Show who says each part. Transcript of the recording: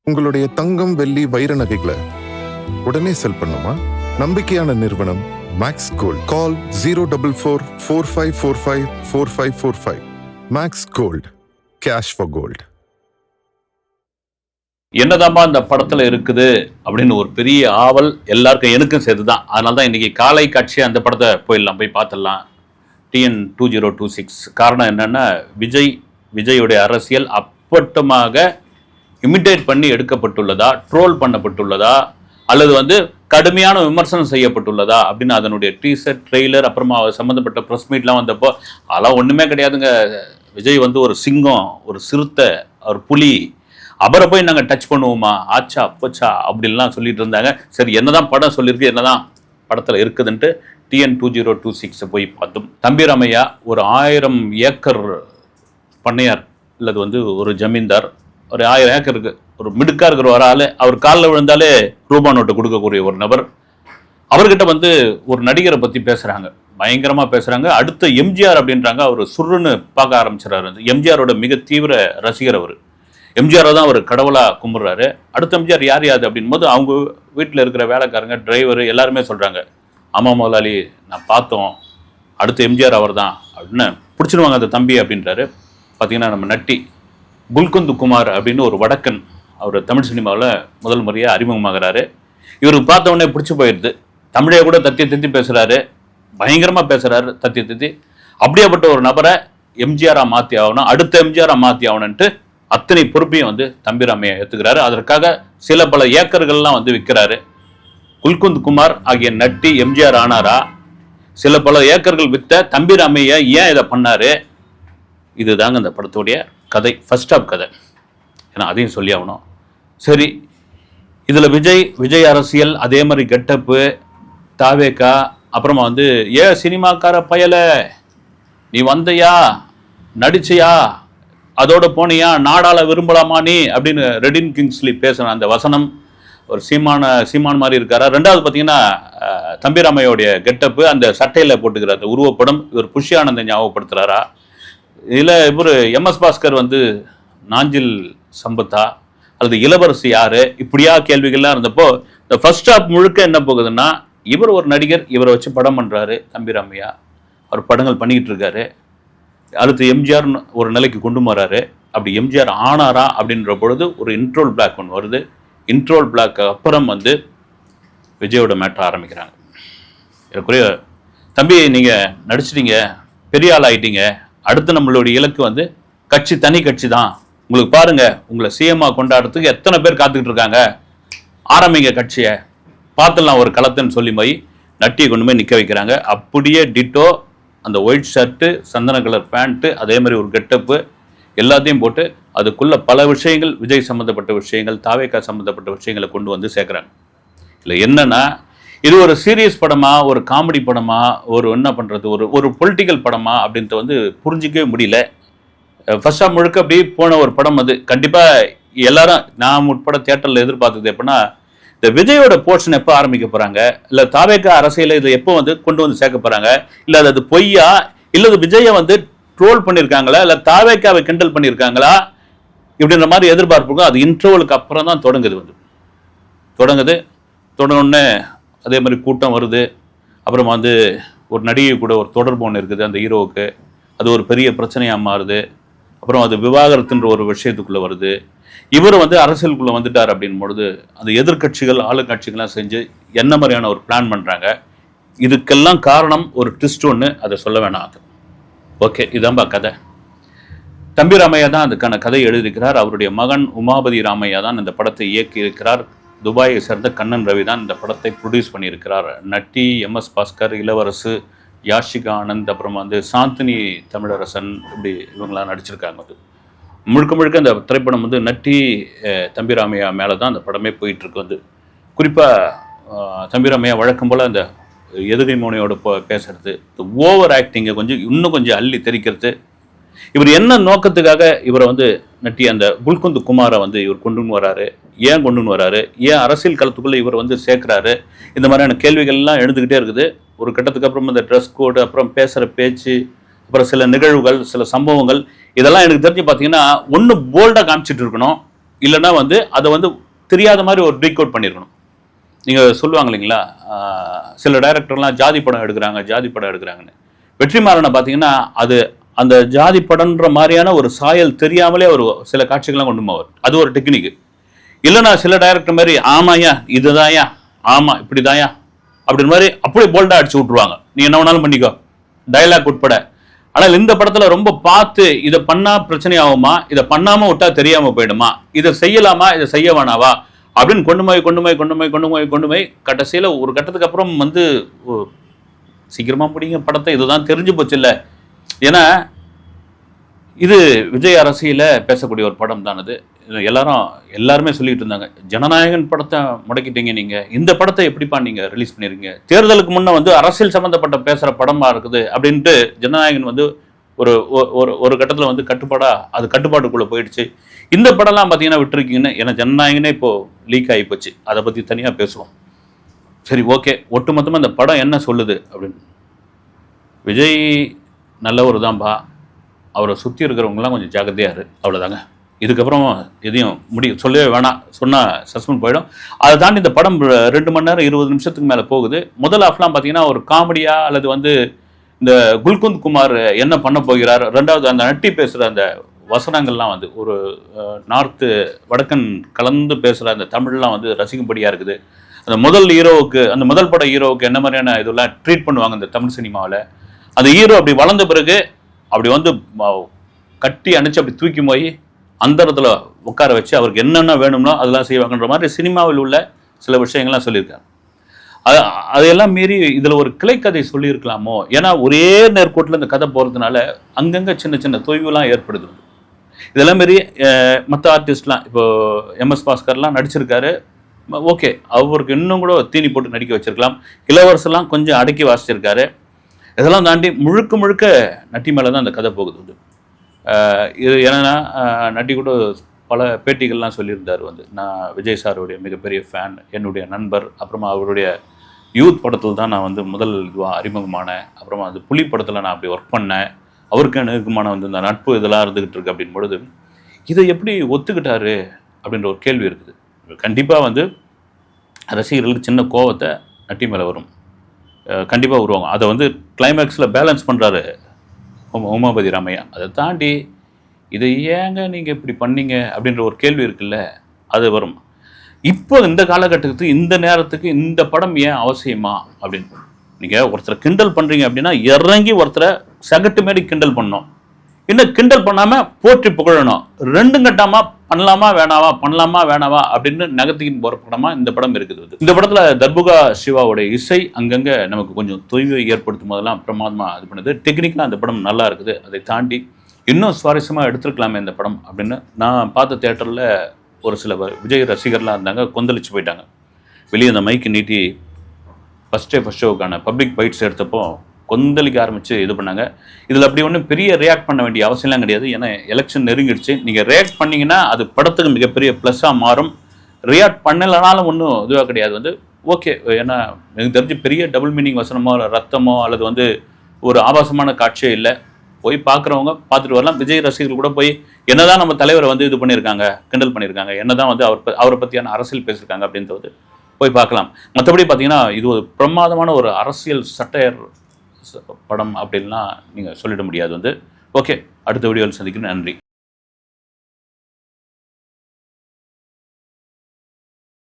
Speaker 1: உங்களுடைய தங்கம், வெள்ளி, வைர நகைகளை உடனே செல் பண்ணுமா? நம்பிக்கையான நிறுவனம் Max Gold. Call 04445454545. Max Gold, cash for gold.
Speaker 2: என்னதாம்பா அந்த படத்துல இருக்குது அப்படின்னு ஒரு பெரிய ஆவல் எல்லாருக்கும், எனக்கும் சேர்த்துதான். அதனால தான் இன்னைக்கு காலை காட்சி அந்த படத்தை போய் பார்த்துடலாம். TN 2026. காரணம் என்னன்னா, விஜயுடைய அரசியல் அப்பட்டமாக இமிட்டேட் பண்ணி எடுக்கப்பட்டுள்ளதா, ட்ரோல் பண்ணப்பட்டுள்ளதா, அல்லது கடுமையான விமர்சனம் செய்யப்பட்டுள்ளதா அப்படின்னு அதனுடைய டீசர், ட்ரெய்லர், அப்புறமா சம்மந்தப்பட்ட ப்ரெஸ் மீட்லாம் வந்தப்போ அதெல்லாம் ஒன்றுமே கிடையாதுங்க. விஜய் ஒரு சிங்கம், ஒரு சிறுத்தை, ஒரு புலி, அவரை போய் நாங்கள் டச் பண்ணுவோமா, ஆச்சா போச்சா அப்படின்லாம் சொல்லிட்டு இருந்தாங்க. சரி, என்னதான் படம் சொல்லியிருக்கு, என்னதான் படத்தில் இருக்குதுன்ட்டு TN 2026 போய் பார்த்தோம். தம்பி ராமையா ஒரு 1000 ஏக்கர் பண்ணையார், இல்லது ஒரு ஜமீன்தார், ஒரு 1000 ஏக்கருக்கு ஒரு மிடுக்கா இருக்கிற ஒரு ஆள். அவர் காலில் விழுந்தாலே ரூபா நோட்டு கொடுக்கக்கூடிய ஒரு நபர். அவர்கிட்ட ஒரு நடிகரை பற்றி பேசுகிறாங்க, பயங்கரமாக பேசுகிறாங்க. அடுத்த எம்ஜிஆர் அப்படின்றாங்க. அவர் சுருன்னு பார்க்க ஆரம்பிச்சிடறாரு. எம்ஜிஆரோட மிக தீவிர ரசிகர் அவர். எம்ஜிஆரை தான் அவர் கடவுளாக கும்பிட்றாரு. அடுத்த எம்ஜிஆர் யார் அப்படின் போது அவங்க வீட்டில் இருக்கிற வேலைக்காரங்க, டிரைவர் எல்லாருமே சொல்கிறாங்க, ஆமாம் முதலாளி, நான் பார்த்தோம், அடுத்த எம்ஜிஆர் அவர் தான் அப்படின்னு பிடிச்சிடுவாங்க அந்த தம்பி அப்படின்றாரு. பார்த்தீங்கன்னா நம்ம நட்டி குல்குந்து குமார் அப்படின்னு ஒரு வடக்கன், அவர் தமிழ் சினிமாவில் முதல் முறையாக அறிமுகமாகிறாரு. இவருக்கு பார்த்த உடனே பிடிச்சி போயிடுது. தமிழே கூட தத்தி பேசுகிறாரு, பயங்கரமாக பேசுகிறாரு, தத்தி. அப்படியேப்பட்ட ஒரு நபரை எம்ஜிஆராக மாற்றி ஆகணும், அடுத்த எம்ஜிஆராக மாற்றி ஆகணுன்ட்டு அத்தனை பொறுப்பையும் தம்பி ராமையா ஏற்றுக்கிறாரு. அதற்காக சில பல ஏக்கர்கள்லாம் விற்கிறாரு. குல்குந்து குமார் ஆகிய நட்டி எம்ஜிஆர் ஆனாரா? சில பல ஏக்கர்கள் விற்ற தம்பி ராமையா ஏன் இதை பண்ணாரு? இதுதாங்க இந்த படத்துடைய கதை, ஃபர்ஸ்ட் ஆஃப் கதை. ஏன்னா அதையும் சொல்லி ஆகணும். சரி, இதில் விஜய் அரசியல், அதே மாதிரி கெட்டப்பு, தாவேக்கா, அப்புறமா சினிமாக்கார பயல, நீ வந்தையா, நடிச்சையா, அதோட போனியா, நாடால விரும்பலாமா நீ அப்படின்னு ரெடின் கிங்ஸ்லி பேசுன அந்த வசனம் ஒரு சீமான் மாதிரி இருக்காரா. ரெண்டாவது பார்த்தீங்கன்னா தம்பி ராமையோடைய கெட்டப்பு, அந்த சட்டையில் போட்டுக்கிற அந்த உருவப்படம் இவர் புஷி ஆனந்தை ஞாபகப்படுத்துகிறாரா? இதில் இவர் MS பாஸ்கர் நாஞ்சில் சம்பத்தா அல்லது இளவரசி யாரு, இப்படியா கேள்விகள்லாம் இருந்தப்போ இந்த ஃபர்ஸ்ட் ஹாஃப் முழுக்க என்ன போகுதுன்னா, இவர் ஒரு நடிகர், இவரை வச்சு படம் பண்ணுறாரு தம்பி ராமையா. அவர் படங்கள் பண்ணிக்கிட்டு இருக்காரு. அடுத்து எம்ஜிஆர் ஒரு நிலைக்கு கொண்டு வராரு. அப்படி எம்ஜிஆர் ஆனாரா அப்படின்ற பொழுது ஒரு இன்ட்ரோல் பிளாக் ஒன்று வருது. இன்ட்ரோல் பிளாக் அப்புறம் விஜயோட மேட்டர் ஆரம்பிக்கிறாங்க. எனக்குரிய தம்பி, நீங்கள் நடிச்சிட்டீங்க, பெரிய ஆள் ஆகிட்டீங்க, அடுத்து நம்மளுடைய இலக்கு கட்சி, தனி கட்சி தான். உங்களுக்கு பாருங்க, உங்களை சிஎம்மா கொண்டாடுறதுக்கு எத்தனை பேர் காத்துக்கிட்டு இருக்காங்க, ஆரம்பிங்க கட்சியை, பார்த்துடலாம் ஒரு களத்துன்னு சொல்லி போய் நட்டியை கொண்டு போய் நிற்க வைக்கிறாங்க. அப்படியே டிட்டோ அந்த ஒயிட் ஷர்ட்டு, சந்தன கலர் பேண்ட்டு, அதே மாதிரி ஒரு கெட்டப்பு எல்லாத்தையும் போட்டு அதுக்குள்ள பல விஷயங்கள், விஜய் சம்மந்தப்பட்ட விஷயங்கள், தாவேக்கா சம்மந்தப்பட்ட விஷயங்களை கொண்டு சேர்க்குறாங்க. இல்லை என்னன்னா, இது ஒரு சீரியஸ் படமா, ஒரு காமெடி படமா, ஒரு என்ன பண்ணுறது, ஒரு பொலிட்டிக்கல் படமா அப்படின்ட்டு புரிஞ்சிக்கவே முடியல. ஃபர்ஸ்ட் ஆஃப் முழுக்க அப்படி போன ஒரு படம் கண்டிப்பாக எல்லாரும், நான் உட்பட தியேட்டரில் எதிர்பார்த்தது எப்படின்னா, இந்த விஜயோட போர்ஷன் எப்போ ஆரம்பிக்க போகிறாங்க, இல்லை தாவேக்கா அரசியலை இதை எப்போ கொண்டு சேர்க்க போகிறாங்க, இல்லை அது பொய்யா, இல்லை விஜயை ட்ரோல் பண்ணியிருக்காங்களா, இல்லை தாவேக்காவை கிண்டல் பண்ணியிருக்காங்களா, இப்படின்ற மாதிரி எதிர்பார்ப்புக்கும் அது இன்ட்ரோவலுக்கு அப்புறம் தான் தொடங்குனோடனே அதே மாதிரி கூட்டம் வருது. அப்புறம் ஒரு நடிகை கூட ஒரு தொடர்பு ஒன்று இருக்குது அந்த ஹீரோவுக்கு, அது ஒரு பெரிய பிரச்சனையாக மாறுது. அப்புறம் அது விவாகரத்துன்ற ஒரு விஷயத்துக்குள்ளே வருது. இவர் அரசியலுக்குள்ளே வந்துட்டார் அப்படின் பொழுது அந்த எதிர்கட்சிகள், ஆளுங்கட்சிகள்லாம் செஞ்சு என்ன மாதிரியான ஒரு பிளான் பண்ணுறாங்க. இதுக்கெல்லாம் காரணம் ஒரு ட்விஸ்ட் ஒன்று, அதை சொல்ல வேணாம். அது ஓகே, இதான்பா கதை. தம்பி ராமையா தான் அதுக்கான கதையை எழுதியிருக்கிறார். அவருடைய மகன் உமாபதி ராமையா தான் இந்த படத்தை இயக்கி இருக்கிறார். துபாயை சேர்ந்த கண்ணன் ரவி தான் இந்த படத்தை ப்ரொடியூஸ் பண்ணியிருக்கிறார். நட்டி, MS பாஸ்கர், இளவரசு, யாஷிகா ஆனந்த், அப்புறம் சாந்தினி தமிழரசன், இப்படி இவங்களாம் நடிச்சிருக்காங்க. முழுக்க இந்த திரைப்படம் நட்டி தம்பி ராமையா மேலே தான் அந்த படமே போயிட்டுருக்கு. குறிப்பாக தம்பி ராமையா வழக்கம் போல் அந்த எதுகை மோனையோட பேசுறது, ஓவர் ஆக்டிங்கை இன்னும் கொஞ்சம் அள்ளி தெரிக்கிறது. இவர் என்ன நோக்கத்துக்காக இவரை நட்டி அந்த குல்குந்து குமாரை இவர் கொண்டு வராரு, ஏன் கொண்டு வராரு, ஏன் அரசியல் களத்துக்குள்ளே இவர் சேர்க்குறாரு, இந்த மாதிரியான கேள்விகள்லாம் எழுந்துக்கிட்டே இருக்குது. ஒரு கட்டத்துக்கு அப்புறம் இந்த ட்ரெஸ் கோடு, அப்புறம் பேசுகிற பேச்சு, அப்புறம் சில நிகழ்வுகள், சில சம்பவங்கள், இதெல்லாம் எனக்கு தெரிஞ்சு பார்த்தீங்கன்னா ஒன்று போல்டாக காமிச்சிட்டு இருக்கணும், இல்லைன்னா வந்து அதை வந்து தெரியாத மாதிரி ஒரு டீகோட் பண்ணியிருக்கணும். நீங்கள் சொல்லுவாங்க இல்லைங்களா, சில டைரக்டர்லாம் ஜாதி படம் எடுக்கிறாங்கன்னு. வெற்றிமாறனை பார்த்தீங்கன்னா அது அந்த ஜாதி படம்ன்ற மாதிரியான ஒரு சாயல் தெரியாமலே ஒரு சில காட்சிகள்லாம் கொண்டு போவார். அது ஒரு டெக்னிக்கு. இல்லைன்னா சில டைரக்டர் மாதிரி ஆமாயா இதுதான்யா, ஆமா இப்படிதான்யா அப்படின்ற மாதிரி அப்படியே போல்டா அடிச்சு விட்டுருவாங்க. நீ என்ன வேணாலும் பண்ணிக்கோ, டயலாக் உட்பட. ஆனால் இந்த படத்துல ரொம்ப பார்த்து இதை பண்ணா பிரச்சனை ஆகுமா, இதை பண்ணாம விட்டா தெரியாம போயிடுமா, இதை செய்யலாமா, இதை செய்ய வேணாவா அப்படின்னு கொண்டு போய் கடைசியில ஒரு கட்டத்துக்கு அப்புறம் வந்து சீக்கிரமா முடிங்க படத்தை, இதுதான் தெரிஞ்சு போச்சு இல்லை. ஏன்னா இது விஜய் அரசியல பேசக்கூடிய ஒரு படம் தான். அது எல்லாருமே சொல்லிட்டு இருந்தாங்க, ஜனநாயகன் படத்தை முடக்கிட்டீங்க நீங்க, இந்த படத்தை எப்படிப்பா நீங்க ரிலீஸ் பண்ணிருக்கீங்க, தேர்தலுக்கு முன்ன வந்து அரசியல் சம்பந்தப்பட்ட பேசுற படமா இருக்குது அப்படின்ட்டு ஜனநாயகன் வந்து ஒரு ஒரு கட்டத்தில் வந்து கட்டுப்பாட்டுக்குள்ள போயிடுச்சு. இந்த படம்லாம் பார்த்தீங்கன்னா விட்டுருக்கீங்கன்னு. ஏன்னா ஜனநாயகனே இப்போ லீக் ஆகி போச்சு, அதை பற்றி தனியாக பேசுவோம். சரி ஓகே, ஒட்டுமொத்தமாக இந்த படம் என்ன சொல்லுது அப்படின்னு. விஜய் நல்லவர் தான்பா, அவரை சுற்றி இருக்கிறவங்களாம் கொஞ்சம் ஜாக்கிரதையாக இரு, அவ்வளோதாங்க. இதுக்கப்புறம் எதையும் சொல்லவே வேணாம், சொன்னால் சஸ்பெண்ட் போயிடும். அதை தாண்டி இந்த படம் 2 மணி நேரம் 20 நிமிஷத்துக்கு மேலே போகுது. முதல் ஹாஃப்லாம் பார்த்தீங்கன்னா ஒரு காமெடியா அல்லது வந்து இந்த குல்குந்த் குமார் என்ன பண்ண போகிறார், ரெண்டாவது அந்த நட்டி பேசுகிற அந்த வசனங்கள்லாம் வந்து ஒரு நார்த்து வடக்கன் கலந்து பேசுகிற அந்த தமிழ்லாம் வந்து ரசிக்கும்படியாக இருக்குது. அந்த முதல் பட ஹீரோவுக்கு என்ன மாதிரியான இதெல்லாம் ட்ரீட் பண்ணுவாங்க இந்த தமிழ் சினிமாவில். அந்த ஹீரோ அப்படி வளர்ந்த பிறகு அப்படி வந்து கட்டி அணைச்சி அப்படி தூக்கி போய் அந்த இடத்துல உட்கார வச்சு அவருக்கு என்னென்ன வேணும்னோ அதெல்லாம் செய்வாங்கன்ற மாதிரி சினிமாவில் உள்ள சில விஷயங்கள்லாம் சொல்லியிருக்காங்க. அதையெல்லாம் மீறி இதில் ஒரு கிளைக்கதை சொல்லியிருக்கலாமோ. ஏன்னா ஒரே நேர்கோட்டில் இந்த கதை போகிறதுனால அங்கங்கே சின்ன சின்ன தொய்வுலாம் ஏற்படுது. இதெல்லாம் மாரி மற்ற ஆர்டிஸ்ட்லாம் இப்போ எம்எஸ் பாஸ்கர்லாம் நடிச்சிருக்காரு, ஓகே, அவருக்கு இன்னும் கூட தீனி போட்டு நடிக்க வச்சிருக்கலாம். இளவரசெல்லாம் கொஞ்சம் அடக்கி வாசிச்சிருக்காரு. இதெல்லாம் தாண்டி முழுக்க நட்டி மேலே தான் அந்த கதை போகுது. இது என்னன்னா நட்டி கூட பல பேட்டிகள்லாம் சொல்லியிருந்தார் வந்து, நான் விஜய் சாருடைய மிகப்பெரிய ஃபேன், என்னுடைய நண்பர், அப்புறமா அவருடைய யூத் படத்தில் தான் நான் வந்து முதல் இதுவாக அறிமுகமானேன், அப்புறமா அது புலி படத்தில் நான் அப்படி ஒர்க் பண்ணேன், அவருக்கு நெருக்கமான வந்து இந்த நட்பு இதெல்லாம் இருந்துகிட்டு இருக்கு அப்படின்னு பொழுது இதை எப்படி ஒத்துக்கிட்டாரு அப்படின்ற ஒரு கேள்வி இருக்குது. கண்டிப்பாக வந்து ரசிகர்களுக்கு சின்ன கோவத்தை நட்டி மேலே வரும், கண்டிப்பாக வருவாங்க. அதை வந்து கிளைமேக்ஸில் பேலன்ஸ் பண்ணுறாரு உமாபதி ராமையா. அதை தாண்டி இதை ஏங்க நீங்கள் இப்படி பண்ணீங்க அப்படின்ற ஒரு கேள்வி இருக்குல்ல, அது வரும். இப்போ இந்த காலகட்டத்துக்கு இந்த நேரத்துக்கு இந்த படம் ஏன் அவசியமா அப்படின்னு. நீங்கள் ஒருத்தரை கிண்டல் பண்ணுறீங்க அப்படின்னா இறங்கி ஒருத்தரை சகட்டு மாரி கிண்டல் பண்ணணும், இன்னும் கிண்டல் பண்ணாமல் போற்றி புகழணும். ரெண்டும் கட்டாமல் பண்ணலாமா வேணாவா அப்படின்னு நகர்த்திக்கின்னு போகிற படமாக இந்த படம் இருக்குது. இந்த படத்தில் தர்புகா சிவாவுடைய இசை அங்கங்கே நமக்கு கொஞ்சம் தொய்வை ஏற்படுத்தும் போதெல்லாம் பிரமாதமாக இது பண்ணுது. டெக்னிக்கலாக அந்த படம் நல்லா இருக்குது. அதை தாண்டி இன்னும் சுவாரஸ்யமாக எடுத்துருக்கலாமே இந்த படம் அப்படின்னு நான் பார்த்த தியேட்டரில் ஒரு சில விஜய் ரசிகர்லாம் இருந்தாங்க, கொந்தளிச்சு போயிட்டாங்க. வெளியே அந்த மைக்கு நீட்டி ஃபஸ்ட் ஷோவுக்கான பப்ளிக் பைட்ஸ் எடுத்தப்போ கொந்தளிக்க ஆரம்பித்து இது பண்ணாங்க. இதில் அப்படி ஒன்றும் பெரிய ரியாக்ட் பண்ண வேண்டிய அவசியம்லாம் கிடையாது. ஏன்னா எலெக்ஷன் நெருங்கிடுச்சு. நீங்கள் ரியாக்ட் பண்ணிங்கன்னா அது படத்துக்கு மிகப்பெரிய ப்ளஸ்ஸாக மாறும். ரியாக்ட் பண்ணலைனாலும் ஒன்றும் இதுவாக கிடையாது வந்து ஓகே. ஏன்னா எனக்கு தெரிஞ்சு பெரிய டபுள் மீனிங் வசனமோ ரத்தமோ அல்லது வந்து ஒரு ஆபாசமான காட்சியே இல்லை. போய் பார்க்குறவங்க பார்த்துட்டு வரலாம். விஜய் ரசிகர்கள் கூட போய் என்னதான் நம்ம தலைவரை வந்து இது பண்ணியிருக்காங்க, கிண்டல் பண்ணியிருக்காங்க, என்னதான் வந்து அவரை பற்றியான அரசியல் பேசியிருக்காங்க அப்படின்றது போய் பார்க்கலாம். மற்றபடி பார்த்தீங்கன்னா இது ஒரு பிரமாதமான ஒரு அரசியல் சட்டையர் படம் அப்படின்லாம் நீங்கள் சொல்லிட முடியாது வந்து. ஓகே, அடுத்த வீடியோவில் சந்திக்கிறேன். நன்றி.